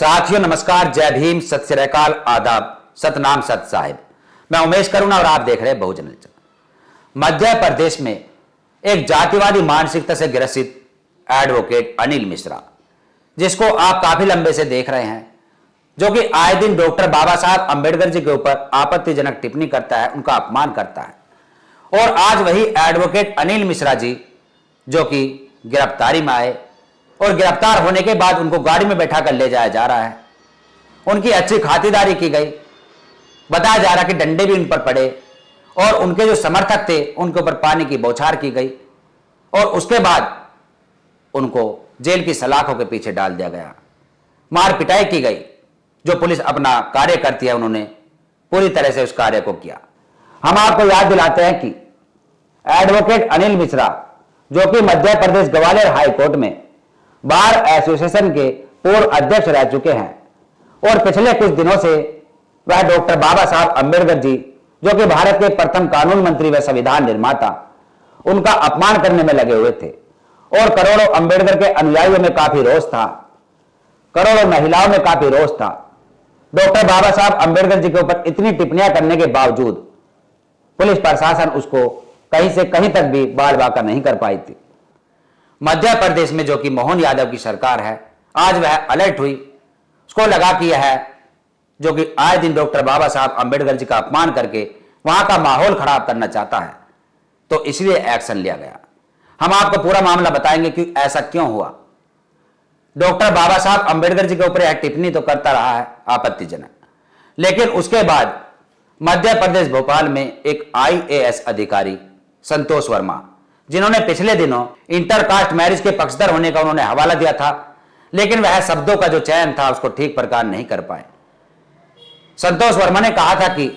साथियों नमस्कार, जय भीम, सत श्री अकाल, आदाब, सतनाम, सत साहिब। मैं उमेश करुणा और आप देख रहे हैं बहुजन न्यूज। मध्य प्रदेश में एक जातिवादी मानसिकता से ग्रसित एडवोकेट अनिल मिश्रा, जिसको आप काफी लंबे से देख रहे हैं, जो कि आए दिन डॉक्टर बाबा साहब अंबेडकर जी के ऊपर आपत्तिजनक टिप्पणी करता है, उनका अपमान करता है। और आज वही एडवोकेट अनिल मिश्रा जी, जो कि गिरफ्तारी में आए और गिरफ्तार होने के बाद उनको गाड़ी में बैठा कर ले जाया जा रहा है। उनकी अच्छी खातिरदारी की गई, बताया जा रहा कि डंडे भी उन पर पड़े और उनके जो समर्थक थे उनके ऊपर पानी की बौछार की गई और उसके बाद उनको जेल की सलाखों के पीछे डाल दिया गया, मार पिटाई की गई। जो पुलिस अपना कार्य करती है, उन्होंने पूरी तरह से उस कार्य को किया। हम आपको याद दिलाते हैं कि एडवोकेट अनिल मिश्रा, जो कि मध्य प्रदेश ग्वालियर हाई कोर्ट में बार एसोसिएशन के पूर्व अध्यक्ष रह चुके हैं और पिछले कुछ दिनों से वह डॉक्टर बाबा साहब अंबेडकर जी, जो कि भारत के प्रथम कानून मंत्री व संविधान निर्माता, उनका अपमान करने में लगे हुए थे। और करोड़ों अंबेडकर के अनुयायियों में काफी रोष था, करोड़ों महिलाओं में काफी रोष था। डॉक्टर बाबा साहब अंबेडकर जी के ऊपर इतनी टिप्पणियां करने के बावजूद पुलिस प्रशासन उसको कहीं से कहीं तक भी बाल बाका नहीं कर पाई थी। मध्य प्रदेश में जो कि मोहन यादव की सरकार है, आज वह अलर्ट हुई, उसको लगा कि यह जो कि आए दिन डॉक्टर बाबा साहब अंबेडकर जी का अपमान करके वहां का माहौल खराब करना चाहता है, तो इसलिए एक्शन लिया गया। हम आपको पूरा मामला बताएंगे कि ऐसा क्यों हुआ। डॉक्टर बाबा साहब अंबेडकर जी के ऊपर यह टिप्पणी तो करता रहा है आपत्तिजनक, लेकिन उसके बाद मध्य प्रदेश भोपाल में एक IAS अधिकारी संतोष वर्मा, जिन्होंने पिछले दिनों इंटरकास्ट मैरिज के पक्षधर होने का उन्होंने हवाला दिया था, लेकिन वह शब्दों का जो चयन था उसको ठीक प्रकार नहीं कर पाए। संतोष वर्मा ने कहा था कि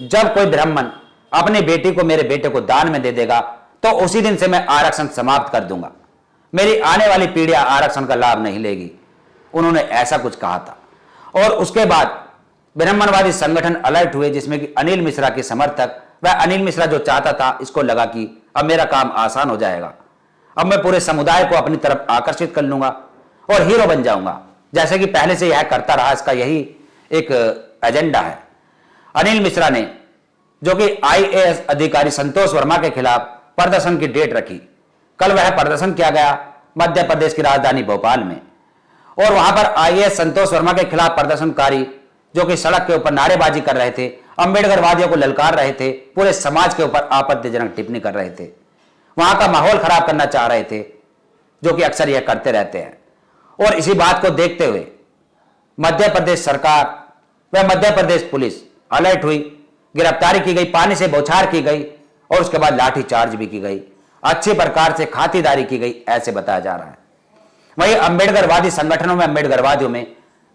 जब कोई ब्राह्मण अपनी बेटी को मेरे बेटे को दान में दे देगा तो उसी दिन से मैं आरक्षण समाप्त कर दूंगा, मेरी आने वाली पीढ़ियां आरक्षण का लाभ नहीं लेगी। उन्होंने ऐसा कुछ कहा था। और उसके बाद ब्राह्मणवादी संगठन अलर्ट हुए, जिसमें कि अनिल मिश्रा के समर्थक, वह अनिल मिश्रा जो चाहता था, इसको लगा कि अब मेरा काम आसान हो जाएगा, अब मैं पूरे समुदाय को अपनी तरफ आकर्षित कर लूंगा और हीरो बन जाऊंगा, जैसे कि पहले से यह करता रहा, इसका यही एक एजेंडा है। अनिल मिश्रा ने, जो कि IAS अधिकारी संतोष वर्मा के खिलाफ प्रदर्शन की डेट रखी। कल वह प्रदर्शन किया गया मध्य प्रदेश की राजधानी भोपाल में, और वहां पर IAS संतोष वर्मा के खिलाफ प्रदर्शनकारी, जो कि सड़क के ऊपर नारेबाजी कर रहे थे, अंबेडकरवादियों को ललकार रहे थे, पूरे समाज के ऊपर आपत्तिजनक टिप्पणी कर रहे थे, वहां का माहौल खराब करना चाह रहे थे, जो कि अक्सर यह करते रहते हैं। और इसी बात को देखते हुए मध्य प्रदेश सरकार व मध्य प्रदेश पुलिस अलर्ट हुई, गिरफ्तारी की गई, पानी से बौछार की गई और उसके बाद लाठी चार्ज भी की गई, अच्छी प्रकार से खातिरदारी की गई, ऐसे बताया जा रहा है। वहीं अंबेडकरवादी संगठनों में, अंबेडकरवादियों में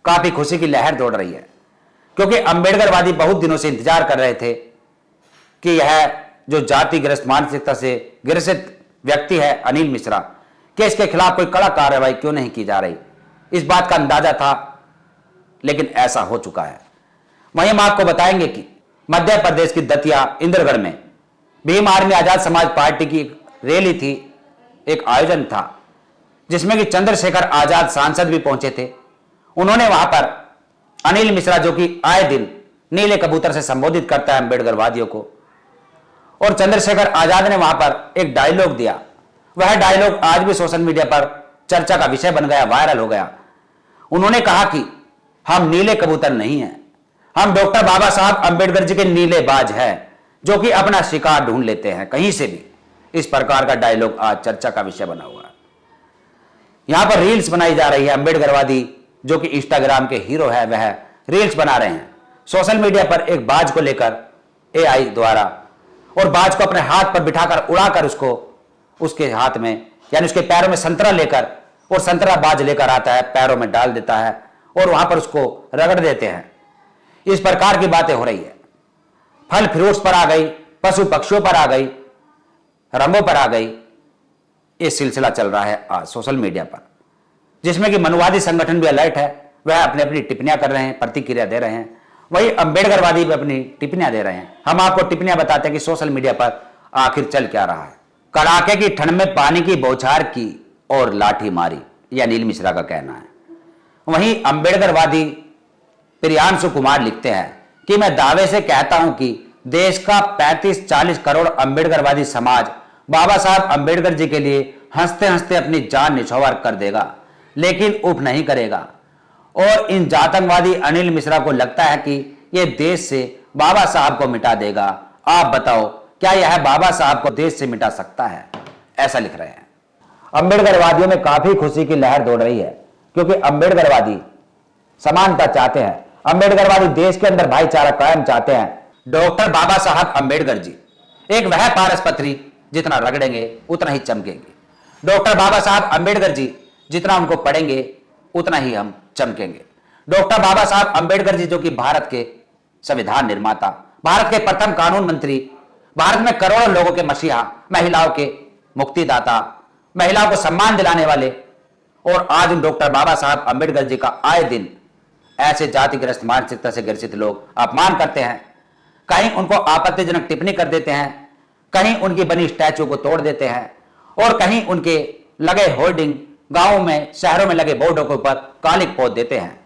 काफी खुशी की लहर दौड़ रही है, क्योंकि अंबेडकरवादी बहुत दिनों से इंतजार कर रहे थे कि यह जो जातिग्रस्त मानसिकता से ग्रसित व्यक्ति है अनिल मिश्रा, कि इसके खिलाफ कोई कड़ा कार्रवाई क्यों नहीं की जा रही। इस बात का अंदाजा था, लेकिन ऐसा हो चुका है। वहीं हम आपको बताएंगे कि मध्य प्रदेश की दतिया इंद्रगढ़ में भीम आर्मी आजाद समाज पार्टी की रैली थी, एक आयोजन था, जिसमें कि चंद्रशेखर आजाद सांसद भी पहुंचे थे। उन्होंने वहां पर अनिल मिश्रा, जो कि आए दिन नीले कबूतर से संबोधित करता है अंबेडकरवादियों को, और चंद्रशेखर आजाद ने वहां पर एक डायलॉग दिया। वह डायलॉग आज भी सोशल मीडिया पर चर्चा का विषय बन गया, वायरल हो गया। उन्होंने कहा कि हम नीले कबूतर नहीं हैं, हम डॉक्टर बाबा साहब अंबेडकर जी के नीले बाज हैं, जो कि अपना शिकार ढूंढ लेते हैं कहीं से भी। इस प्रकार का डायलॉग आज चर्चा का विषय बना हुआ है। यहां पर रील्स बनाई जा रही है। अंबेडकरवादी, जो कि इंस्टाग्राम के हीरो है, वह रील्स बना रहे हैं सोशल मीडिया पर एक बाज को लेकर AI द्वारा, और बाज को अपने हाथ पर बिठाकर उड़ाकर उसको उसके हाथ में, यानी उसके पैरों में संतरा लेकर, और संतरा बाज लेकर आता है, पैरों में डाल देता है और वहां पर उसको रगड़ देते हैं। इस प्रकार की बातें हो रही है। फल फ्रूट्स पर आ गई, पशु पक्षियों पर आ गई, रंगों पर आ गई। ये सिलसिला चल रहा है आज सोशल मीडिया पर, जिसमें कि मनुवादी संगठन भी अलर्ट है, वह अपनी अपनी टिप्पणियां कर रहे हैं, प्रतिक्रिया दे रहे हैं। वही अंबेडकरवादी भी अपनी टिप्पणियां दे रहे हैं। हम आपको टिप्पणियां बताते हैं कि सोशल मीडिया पर आखिर चल क्या रहा है। कड़ाके की ठंड में पानी की बौछार की और लाठी मारी, यह अनिल मिश्रा का कहना है। वहीं अंबेडकरवादी प्रियांशु कुमार लिखते हैं कि मैं दावे से कहता हूं कि देश का 35-40 करोड़ अंबेडकरवादी समाज बाबा साहब अंबेडकर जी के लिए हंसते हंसते अपनी जान निछावर कर देगा, लेकिन उप नहीं करेगा। और इन जातंकवादी अनिल मिश्रा को लगता है कि यह देश से बाबा साहब को मिटा देगा। आप बताओ, क्या यह बाबा साहब को देश से मिटा सकता है? ऐसा लिख रहे हैं। अंबेडकरवादियों में काफी खुशी की लहर दौड़ रही है, क्योंकि अंबेडकरवादी समानता चाहते हैं। अंबेडकरवादी देश के अंदर भाईचारा कायम चाहते हैं। डॉक्टर बाबा साहब अंबेडकर जी एक वह पारस पत्री जितना रगड़ेंगे उतना ही चमकेंगे। डॉक्टर बाबा साहब अंबेडकर जी जितना उनको पढ़ेंगे उतना ही हम चमकेंगे। डॉक्टर बाबा साहब अंबेडकर जी जो कि भारत के संविधान निर्माता, भारत के प्रथम कानून मंत्री, भारत में करोड़ों लोगों के मसीहा, महिलाओं के मुक्तिदाता, महिलाओं को सम्मान दिलाने वाले, और आज उन डॉक्टर बाबा साहब अंबेडकर जी का आए दिन ऐसे जातिग्रस्त मानसिकता से ग्रसित लोग अपमान करते हैं। कहीं उनको आपत्तिजनक टिप्पणी कर देते हैं, कहीं उनकी बनी स्टैचू को तोड़ देते हैं, और कहीं उनके लगे होर्डिंग, गांवों में शहरों में लगे बोर्डों के ऊपर कालिक पोत देते हैं।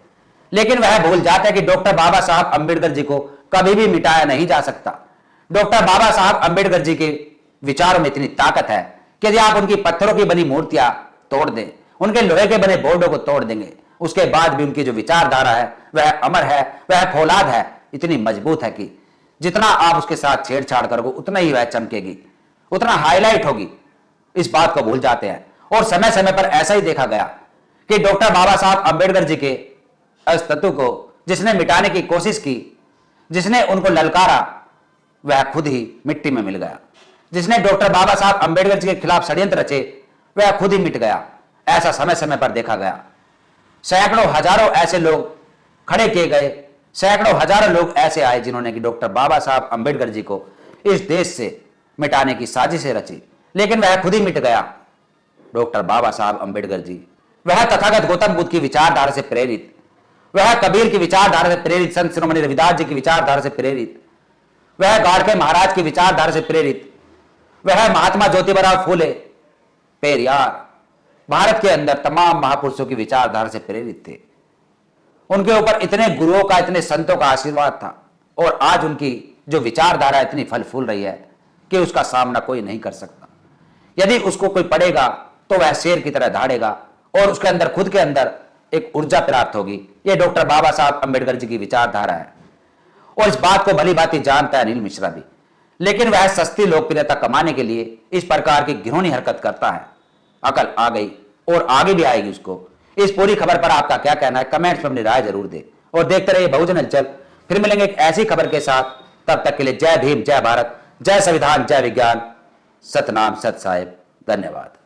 लेकिन वह भूल जाते हैं कि डॉक्टर बाबा साहब अंबेडकर जी को कभी भी मिटाया नहीं जा सकता। डॉक्टर बाबा साहब अंबेडकर जी के विचारों में इतनी ताकत है कि यदि आप उनकी पत्थरों की बनी मूर्तियां तोड़ दें, उनके लोहे के बने बोर्डों को तोड़ देंगे, उसके बाद भी उनकी जो विचारधारा है वह अमर है, वह फौलाद है, इतनी मजबूत है कि जितना आप उसके साथ छेड़छाड़ करोगे उतना ही वह चमकेगी, उतना हाईलाइट होगी। इस बात को भूल जाते हैं। और समय समय पर ऐसा ही देखा गया कि डॉक्टर बाबा साहब अंबेडकर जी के अस्तित्व को जिसने मिटाने की कोशिश की, जिसने उनको ललकारा, वह खुद ही मिट्टी में मिल गया। जिसने डॉक्टर बाबा साहब अंबेडकर जी के खिलाफ षड्यंत्र रचे, वह खुद ही मिट गया। ऐसा समय समय पर देखा गया। सैकड़ों हजारों ऐसे लोग खड़े किए गए, सैकड़ों हजारों लोग ऐसे आए जिन्होंने कि डॉक्टर बाबा साहब अंबेडकर जी को इस देश से मिटाने की साजिशें रची, लेकिन वह खुद ही मिट गया। डॉक्टर बाबा साहब अंबेडकर जी वह तथागत गौतम बुद्ध की विचारधारा से प्रेरित, वह कबीर की विचारधारा से प्रेरित, संत शिरोमणि रविदास जी की विचारधारा से प्रेरित, वह गाड़के महाराज की विचारधारा से प्रेरित, वह महात्मा ज्योतिबा फूले, पेरियार, भारत के अंदर तमाम महापुरुषों की विचारधारा से प्रेरित थे। उनके ऊपर इतने गुरुओं का, इतने संतों का आशीर्वाद था, और आज उनकी जो विचारधारा इतनी फल फूल रही है कि उसका सामना कोई नहीं कर सकता। यदि उसको कोई पढ़ेगा तो वह शेर की तरह दहाड़ेगा, और उसके अंदर खुद के अंदर एक ऊर्जा प्राप्त होगी। यह डॉक्टर बाबा साहब अंबेडकर जी की विचारधारा है, और इस बात को भली भांति जानता है अनिल मिश्रा भी, लेकिन वह सस्ती लोकप्रियता कमाने के लिए इस प्रकार की घिनौनी हरकत करता है। अकल आ गई और आगे भी आएगी उसको। इस पूरी खबर पर आपका क्या कहना है? कमेंट्स में अपनी राय जरूर दें, और देखते रहिए बहुजन हलचल। फिर मिलेंगे एक ऐसी खबर के साथ। तब तक के लिए जय भीम, जय भारत, जय संविधान, जय विज्ञान, सतनाम सत साहेब। धन्यवाद।